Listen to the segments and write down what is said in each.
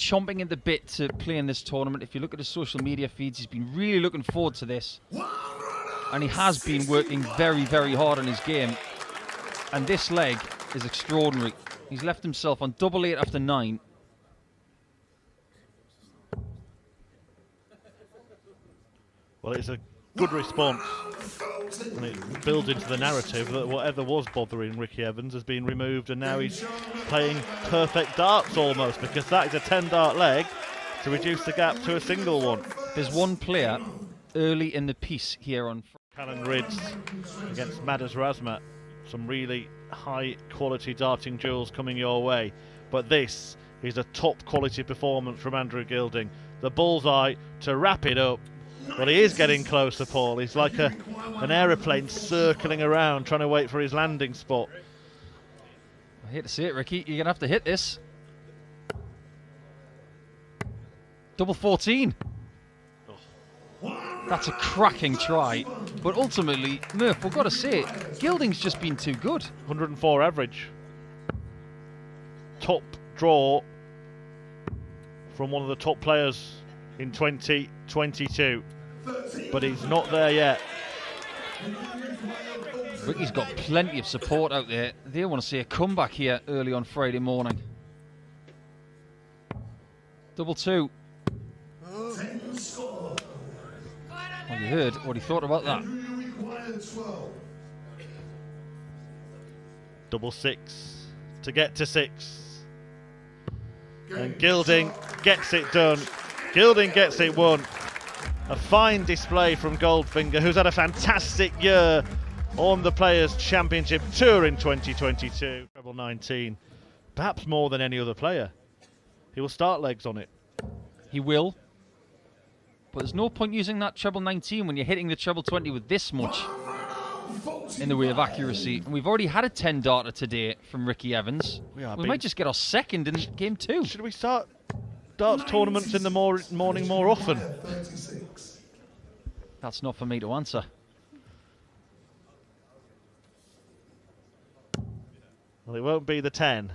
chomping at the bit to play in this tournament. If you look at his social media feeds, he's been really looking forward to this. And he has been working very, very hard on his game. And this leg is extraordinary. He's left himself on double 8 after 9. Well, it's a good response, and it builds into the narrative that whatever was bothering Ricky Evans has been removed, and now he's playing perfect darts almost, because that is a 10-dart leg to reduce the gap to a single one. There's one player early in the piece here on Callan Rids against Madars Razmat. Some really high-quality darting duels coming your way, but this is a top-quality performance from Andrew Gilding. The bullseye to wrap it up. Well, he is getting closer, Paul. He's like an aeroplane circling around, trying to wait for his landing spot. I hate to say it, Ricky. You're going to have to hit this. Double 14. Oh. That's a cracking try. But ultimately, Murph, we've got to say, Gilding's just been too good. 104 average. Top draw from one of the top players in 2022. But he's not there yet. Ricky's got plenty of support out there. They want to see a comeback here early on Friday morning. Double 2. Well, you heard what he thought about that. Double 6 to get to 6. And Gilding gets it done. Gilding gets it won. A fine display from Goldfinger, who's had a fantastic year on the Players Championship Tour in 2022. Treble 19, perhaps more than any other player. He will start legs on it. He will. But there's no point using that treble 19 when you're hitting the treble 20 with this much in the way of accuracy. And we've already had a 10-darter today from Ricky Evans. We might just get our second in game 2. Should we start darts tournaments in the morning more often? That's not for me to answer. Well, it won't be the 10.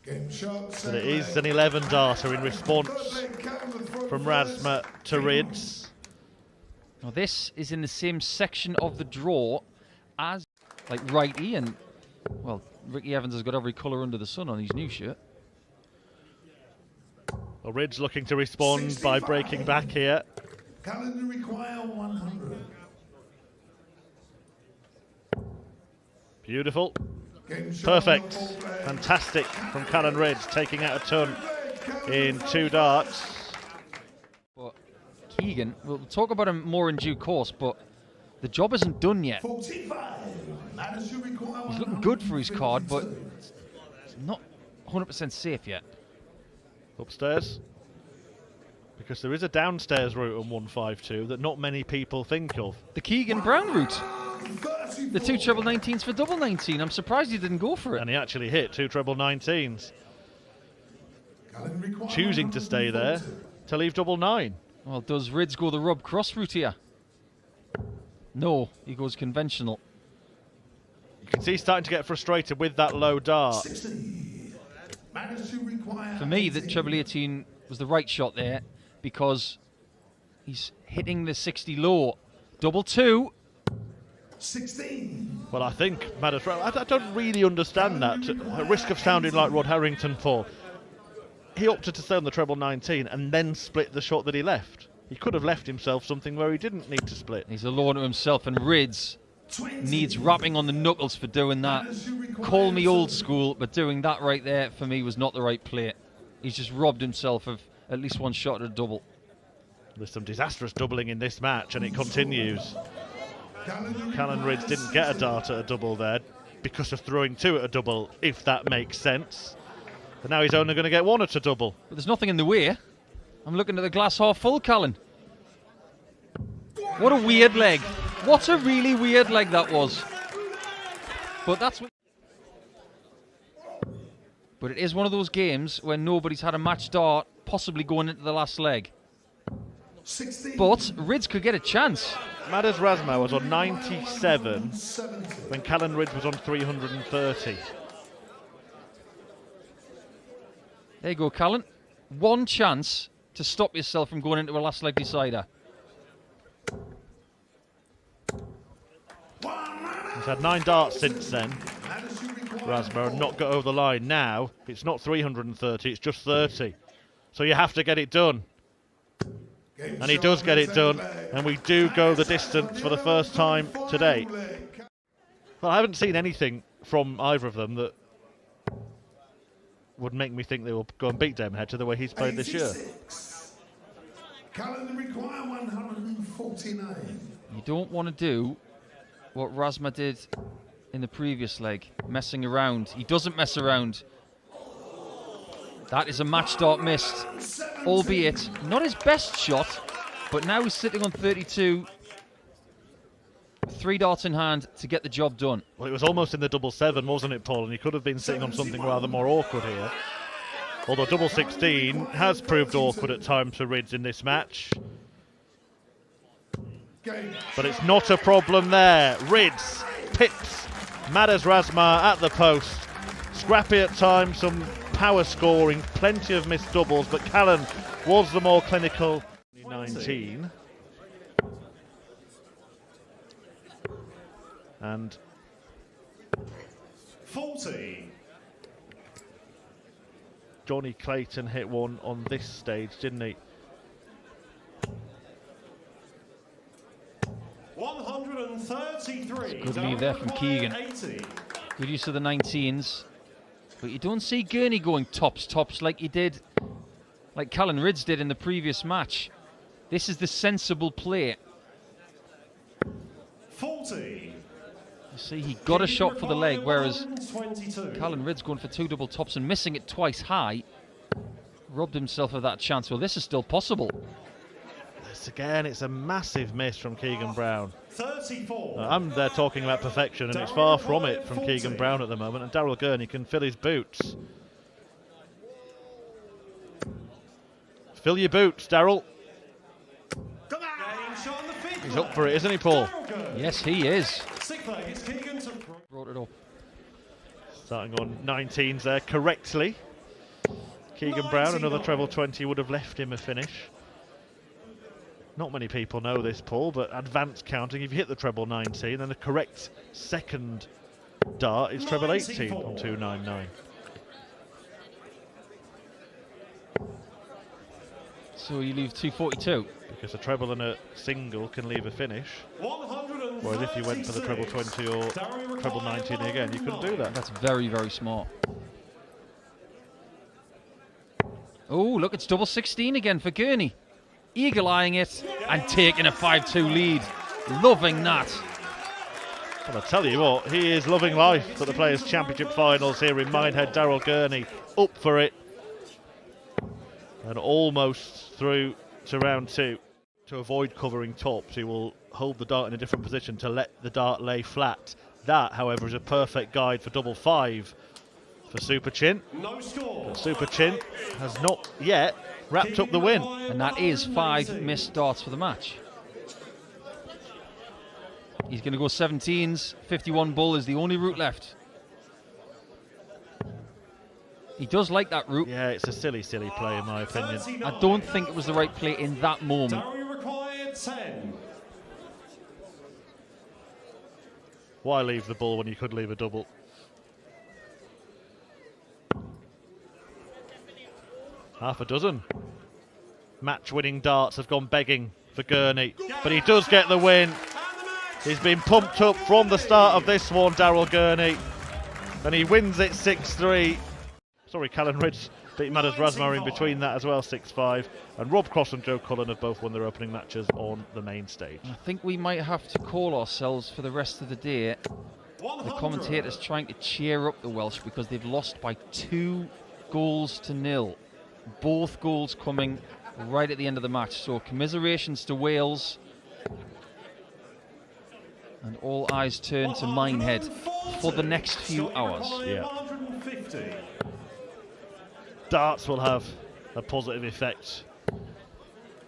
But it is an 11-darter in response from Razmat to Rids. Now this is in the same section of the draw as like righty, and well, Ricky Evans has got every colour under the sun on his new shirt. Well, Rids looking to respond by breaking back here. Calendar require 100. Beautiful. Perfect. Fantastic from Callan Rids, taking out a ton in 2 darts. But Keegan, we'll talk about him more in due course, but the job isn't done yet. He's looking good for his card, but it's not 100% safe yet. Upstairs, because there is a downstairs route on 152 that not many people think of. The Keegan Brown route. The 2 treble 19s for double 19. I'm surprised he didn't go for it. And he actually hit 2 treble 19s. Choosing to stay there to leave double 9. Well, does Rids go the Rob Cross route here? No, he goes conventional. You can see he's starting to get frustrated with that low dart. For me, the treble 18 was the right shot there because he's hitting the 60 low. Double 2. 16. Well, I think Madars, I don't really understand that. At risk of sounding like Rod Harrington, Paul, he opted to stay on the treble 19 and then split the shot that he left. He could have left himself something where he didn't need to split. He's alone to himself, and Rids needs wrapping on the knuckles for doing that. Call me old school, but doing that right there for me was not the right play. He's just robbed himself of at least one shot at a double. There's some disastrous doubling in this match, and it continues. Callan Rids didn't get a dart at a double there because of throwing 2 at a double, if that makes sense. But now he's only going to get 1 at a double. But there's nothing in the way. I'm looking at the glass half full, Callan. What a weird leg. What a really weird leg that was. But that's what... But it is one of those games where nobody's had a match dart possibly going into the last leg. 16. But Rids could get a chance. Madars Razmat was on 97 when Callan Rids was on 330. There you go, Callan. one chance to stop yourself from going into a last leg decider. He's had 9 darts since then. Razma not got over the line. Now it's not 330, it's just 30. So you have to get it done. And he does get it done, and we do go the distance for the first time today. Well, I haven't seen anything from either of them that would make me think they will go and beat Damonhead to the way he's played this year. Calendar require 149. You don't want to do what Razma did in the previous leg, messing around. He doesn't mess around. That is a match dart missed, albeit not his best shot, but now he's sitting on 32, 3 darts in hand to get the job done. Well, it was almost in the double 7, wasn't it, Paul? And he could have been sitting on something rather more awkward here. Although double 16 has proved awkward at times for Rids in this match. But it's not a problem there. Rids pips Madas Razma at the post. Scrappy at times, some power scoring, plenty of missed doubles, but Callan was the more clinical. 19. And 40. Johnny Clayton hit one on this stage, didn't he? 133. Good lead there from Keegan. 80. Good use of the 19s. But you don't see Gurney going tops like he did, like Callan Rids did in the previous match. This is the sensible play. 40. You see, he got a shot for the leg, whereas 122. Callan Rids going for 2 double tops and missing it twice high, robbed himself of that chance. Well, this is still possible. This again, it's a massive miss from Keegan Brown. 34. I'm there talking about perfection, and it's far from it from Keegan Brown at the moment, and Daryl Gurney can fill his boots. Fill your boots, Daryl. He's up for it, isn't he, Paul? Yes, he is. Brought it up. Starting on 19s there correctly. Keegan Brown, another treble 20 would have left him a finish. Not many people know this, Paul, but advanced counting, if you hit the treble 19, then the correct second dart is treble 18 on 299. So you leave 242. Because a treble and a single can leave a finish. Whereas if you went for the treble 20 or treble 19 again, you couldn't do that. That's very, very smart. Oh, look, it's double 16 again for Gurney. Eagle-eyeing it and taking a 5-2 lead. Loving that. Well, I tell you what, he is loving life at the Players Championship Finals here in Minehead. Daryl Gurney up for it. And almost through to round 2. To avoid covering tops, he will hold the dart in a different position to let the dart lay flat. That, however, is a perfect guide for double 5 for Super Chin. No score. But Super Chin has not yet wrapped up the win. And that is 5 missed darts for the match. He's going to go 17s. 51 bull is the only route left. He does like that route. Yeah, it's a silly, silly play in my opinion. I don't think it was the right play in that moment. Required 10. Why leave the bull when you could leave a double? Half a dozen match-winning darts have gone begging for Gurney, but he does get the win. He's been pumped up from the start of this one, Daryl Gurney, and he wins it 6-3. Sorry, Callan Ridge beat Madas Razma in between that as well, 6-5. And Rob Cross and Joe Cullen have both won their opening matches on the main stage. I think we might have to call ourselves for the rest of the day. The commentators trying to cheer up the Welsh because they've lost by 2 goals to 0. Both goals coming right at the end of the match. So commiserations to Wales. And all eyes turn to Minehead for the next few hours. Yeah. Darts will have a positive effect.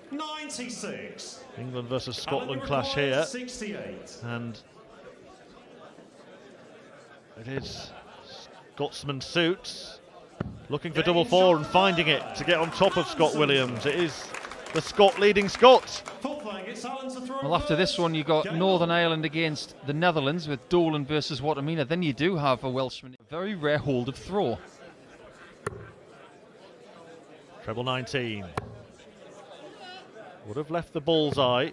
96. England versus Scotland clash here. 68. And it is Scotsman suits Looking for double four and finding it to get on top of Scott Williams. It is the Scot leading Scots. Well, after this one, you got Northern Ireland against the Netherlands with Dolan versus Watamina. Then you do have a Welshman. A very rare hold of throw. Treble 19. Would have left the bullseye.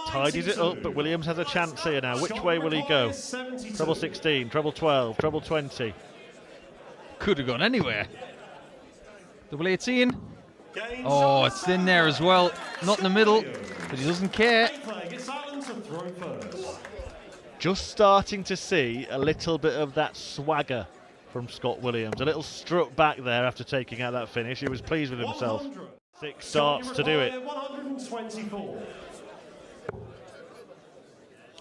Tidies it up, but Williams has a chance here now. Which way will he go? Treble 16, treble 12, treble 20. Could have gone anywhere. Double 18. Oh, it's in there as well. Not in the middle, but he doesn't care. Just starting to see a little bit of that swagger from Scott Williams. A little strut back there after taking out that finish. He was pleased with himself. 6 starts to do it.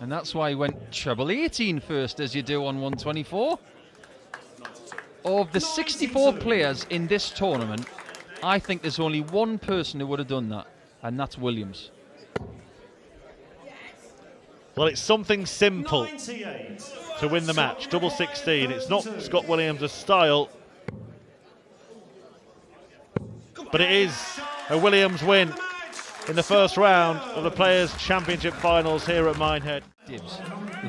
And that's why he went treble 18 first, as you do on 124. Of the 64 players in this tournament, I think there's only one person who would have done that, and that's Williams. Well, it's something simple to win the match. Double 16. It's not Scott Williams' style, but it is a Williams win in the first round of the Players Championship Finals here at Minehead.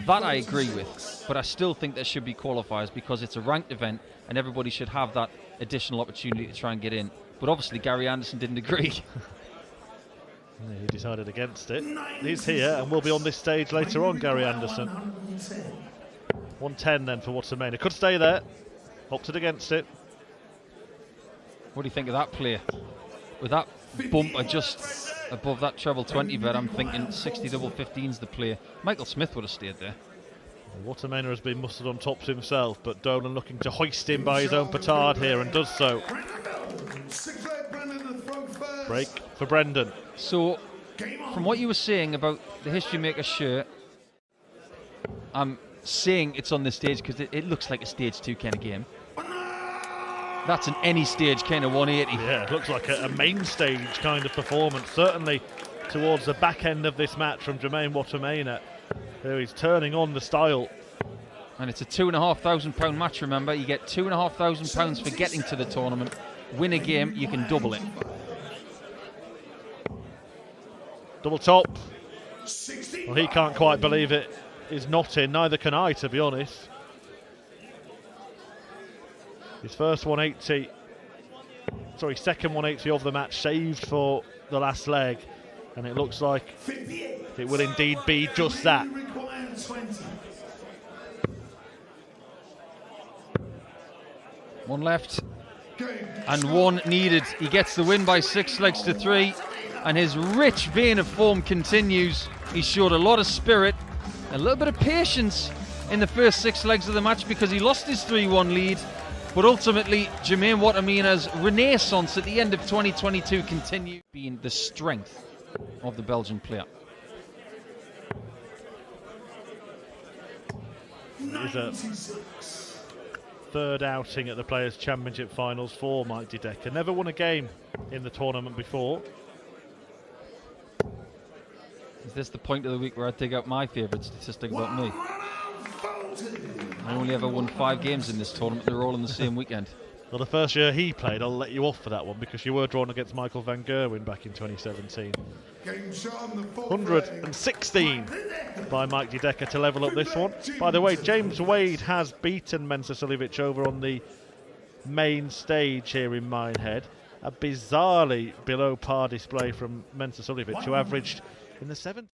That I agree with, but I still think there should be qualifiers because it's a ranked event and everybody should have that additional opportunity to try and get in. But obviously Gary Anderson didn't agree. He decided against it. He's here and will be on this stage later on, Gary Anderson. 110 then for Watamina. Could stay there. Opted against it. What do you think of that play? With that bumper just above that treble 20 bet, I'm thinking 60 double 15's the play. Michael Smith would have stayed there. Watamina has been mustered on tops himself, but Dolan looking to hoist him by his own petard here and does so. Break for Brendan. So, from what you were saying about the History Maker shirt, I'm saying it's on this stage because it looks like a stage 2 kind of game. That's an any stage kind of 180. Yeah, it looks like a main stage kind of performance, certainly towards the back end of this match from Jermaine Watamina, who is turning on the style. And it's a £2,500 match, remember. You get £2,500 for getting to the tournament. Win a game, you can double it. Double top. Well, he can't quite believe it is not in, neither can I, to be honest. His first 180, sorry, second 180 of the match, saved for the last leg, and it looks like it will indeed be just that. One left, and one needed. He gets the win by 6 legs to 3, and his rich vein of form continues. He showed a lot of spirit, a little bit of patience in the first 6 legs of the match because he lost his 3-1 lead. But ultimately, Jermaine Watamina's renaissance at the end of 2022 continued being the strength of the Belgian player. It is a third outing at the Players Championship Finals for Mike Dedecker. Never won a game in the tournament before. Is this the point of the week where I dig out my favourite statistic about me? I only ever won 5 games in this tournament. They're all in the same weekend. Well, the first year he played, I'll let you off for that one because you were drawn against Michael van Gerwen back in 2017. 116 by Mike Dedecker to level up this one. By the way, James Wade has beaten Mensa Suljovic over on the main stage here in Minehead. A bizarrely below par display from Mensa Suljovic, who averaged in the 7th.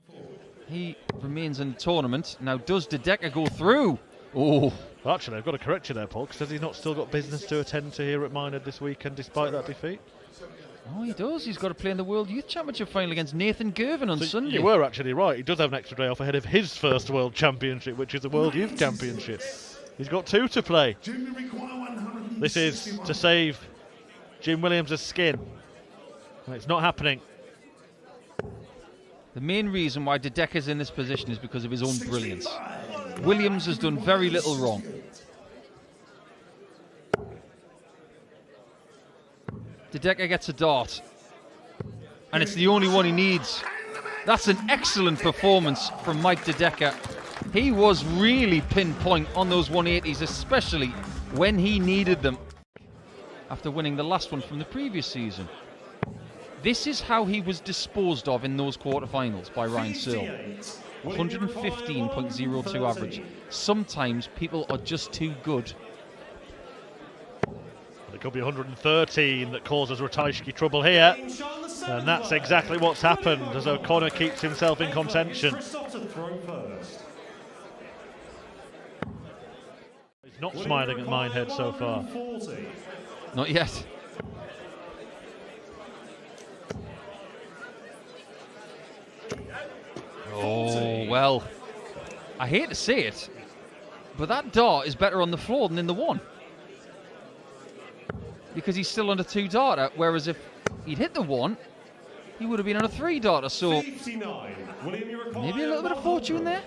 He remains in the tournament. Now, does Dedecker go through? Oh. Well, actually, I've got to correct you there, Paul, because has he not still got business to attend to here at Minehead this weekend despite that defeat? Oh, he does. He's got to play in the World Youth Championship final against Nathan Gervin on Sunday. You were actually right. He does have an extra day off ahead of his first World Championship, which is the World Youth Championship. He's got 2 to play. This is to save Jim Williams' skin. And it's not happening. The main reason why Dedecker's in this position is because of his own brilliance. Williams has done very little wrong. Dedecker gets a dart, and it's the only one he needs. That's an excellent performance from Mike Dedecker. He was really pinpoint on those 180s, especially when he needed them. after winning the last one from the previous season. This is how he was disposed of in those quarterfinals by Ryan Searle. 115.02 average. Sometimes people are just too good. It could be 113 that causes Ratajski trouble here. And that's exactly what's happened as O'Connor keeps himself in contention. He's not smiling at Minehead so far. Not yet. Oh, well, I hate to say it, but that dart is better on the floor than in the one. Because he's still on a 2-darter, whereas if he'd hit the one, he would have been on a 3-darter, so maybe a little bit of fortune there.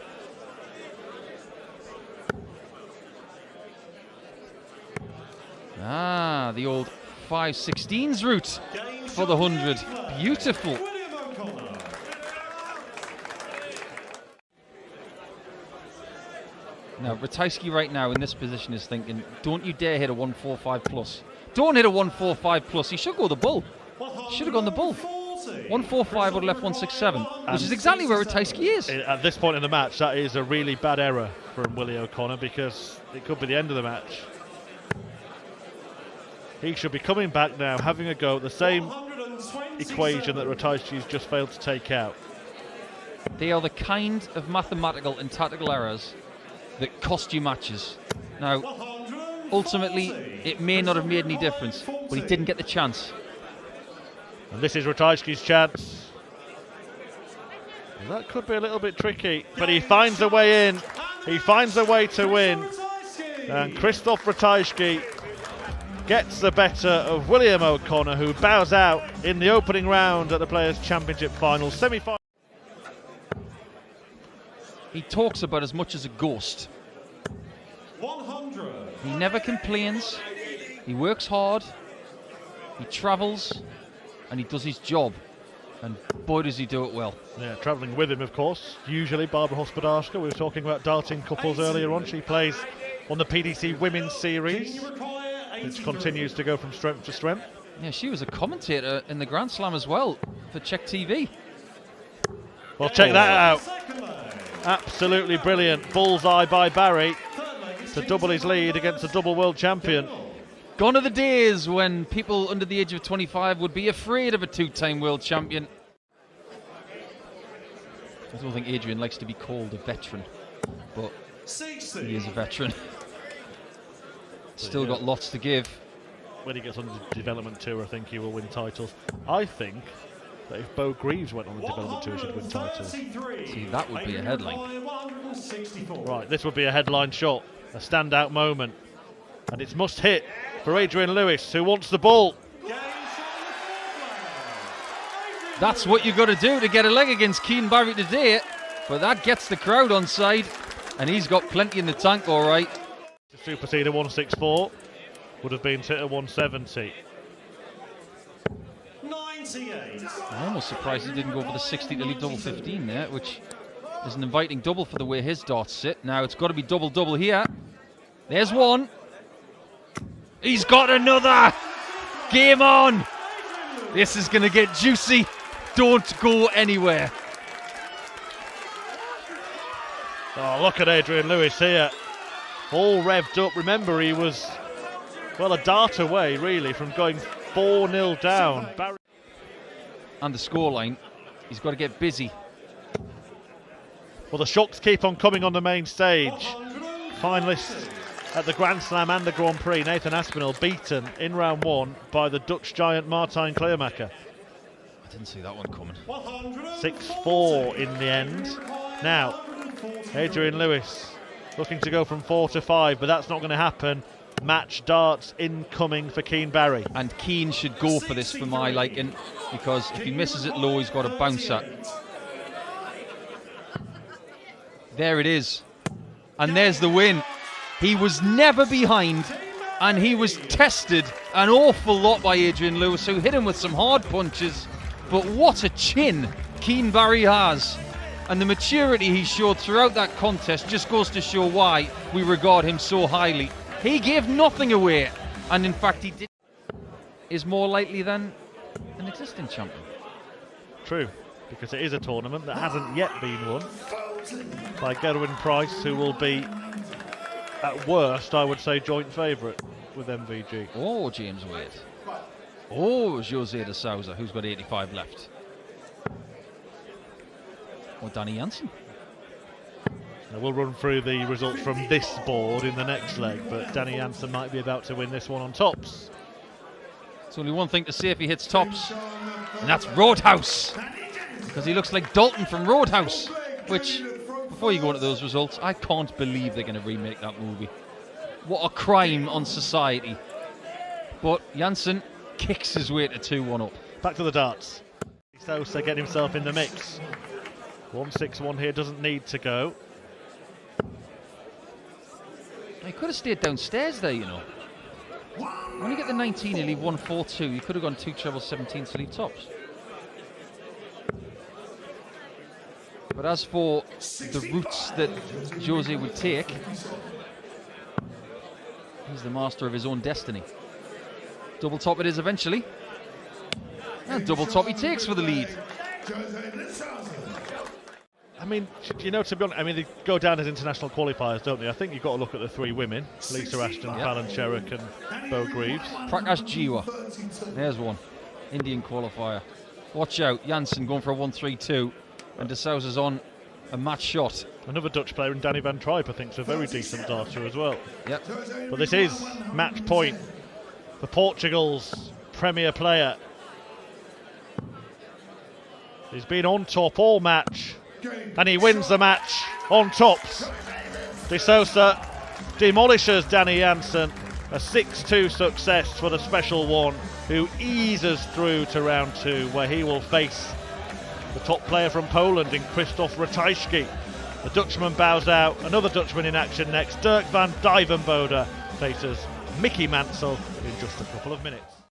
Ah, the old 5/16s route for the 100. Beautiful. Now, Ratajski right now in this position is thinking, don't you dare hit a 145 plus. Don't hit a 145 plus. He should go the bull. Should have gone the bull. 145 would have left 167, which is exactly where Ratajski is. At this point in the match, that is a really bad error from Willie O'Connor because it could be the end of the match. He should be coming back now, having a go at the same equation that Ratajski's just failed to take out. They are the kind of mathematical and tactical errors that cost you matches. Now, ultimately, it may not have made any difference, but he didn't get the chance. And this is Ratajski's chance. That could be a little bit tricky, but he finds a way in. He finds a way to win. And Krzysztof Ratajski gets the better of William O'Connor, who bows out in the opening round at the Players Championship Finals semi-final. He talks about as much as a ghost. 100. He never complains. He works hard. He travels. And he does his job. And boy, does he do it well. Yeah, travelling with him, of course. Usually Barbara Hospodarska. We were talking about darting couples earlier on. She plays on the PDC Women's Series, which continues to go from strength to strength. Yeah, she was a commentator in the Grand Slam as well for Czech TV. Well, check that out. Absolutely brilliant. Bullseye by Barry to double his lead against a double world champion. Gone are the days when people under the age of 25 would be afraid of a two-time world champion. I don't think Adrian likes to be called a veteran, but he is a veteran. Still got lots to give. When he gets on the development tour, I think he will win titles. I think that if Bo Greaves went on the development tour, he should win titles. See, that would be a headline. Right, this would be a headline shot, a standout moment. And it's must hit for Adrian Lewis, who wants the ball. That's what you got to do to get a leg against Keane Barry today. But that gets the crowd on side, and he's got plenty in the tank, all right. To supersede a 164 would have been to a 170. 98. I'm almost surprised he didn't go for the 60 to leave double 15 there, which is an inviting double for the way his darts sit. Now it's got to be double-double here. There's one. He's got another. Game on. This is going to get juicy. Don't go anywhere. Oh, look at Adrian Lewis here. All revved up. Remember, he was, well, a dart away, really, from going 4-0 down. And the scoreline, he's got to get busy. Well, the shocks keep on coming on the main stage. Finalists at the Grand Slam and the Grand Prix, Nathan Aspinall beaten in round one by the Dutch giant Martijn Kleermaker. I didn't see that one coming. 6-4 in the end. Now, Adrian Lewis looking to go from 4 to 5, but that's not going to happen. Match darts incoming for Keane Barry. And Keane should go for this for my liking, because if he misses it low, he's got a bouncer. There it is. And there's the win. He was never behind, and he was tested an awful lot by Adrian Lewis, who hit him with some hard punches. But what a chin Keane Barry has. And the maturity he showed throughout that contest just goes to show why we regard him so highly. He gave nothing away, and in fact he did. is more likely than an existing champion. True, because it is a tournament that hasn't yet been won by Gerwin Price, who will be, at worst, I would say, joint favourite with MVG. Oh, James Wade. Oh, Jose de Souza, who's got 85 left. Or Danny Jansen. Now we'll run through the results from this board in the next leg, but Danny Jansen might be about to win this one on tops. There's only one thing to say if he hits tops, and that's Roadhouse. Because he looks like Dalton from Roadhouse, which, before you go into those results, I can't believe they're going to remake that movie. What a crime on society. But Jansen kicks his way to 2-1 up. Back to the darts. Sousa getting himself in the mix. 1-6-1 here, doesn't need to go. He could have stayed downstairs there, you know. When you get the 19, you leave 1-4-2. You could have gone 2 trebles 17 to leave tops. But as for the routes that Jose would take, he's the master of his own destiny. Double top it is eventually. And double top he takes for the lead. I mean, you know, to be honest, I mean, they go down as international qualifiers, don't they? I think you've got to look at the 3 women. Lisa Ashton, Fallon Sherrick and Bo Greaves. Prakash Jiwa. There's one. Indian qualifier. Watch out. Jansen going for a 1-3-2. And de Souza's on a match shot. Another Dutch player in Danny van Trijp, I think, is a very decent darter as well. Yep. But this is match point for Portugal's premier player. He's been on top all match. And he wins the match on tops. De Souza demolishes Danny Jansen. A 6-2 success for the special one, who eases through to round 2, where he will face the top player from Poland in Krzysztof Ratajski. The Dutchman bows out. Another Dutchman in action next. Dirk van Dijvenbode faces Mickey Mansell in just a couple of minutes.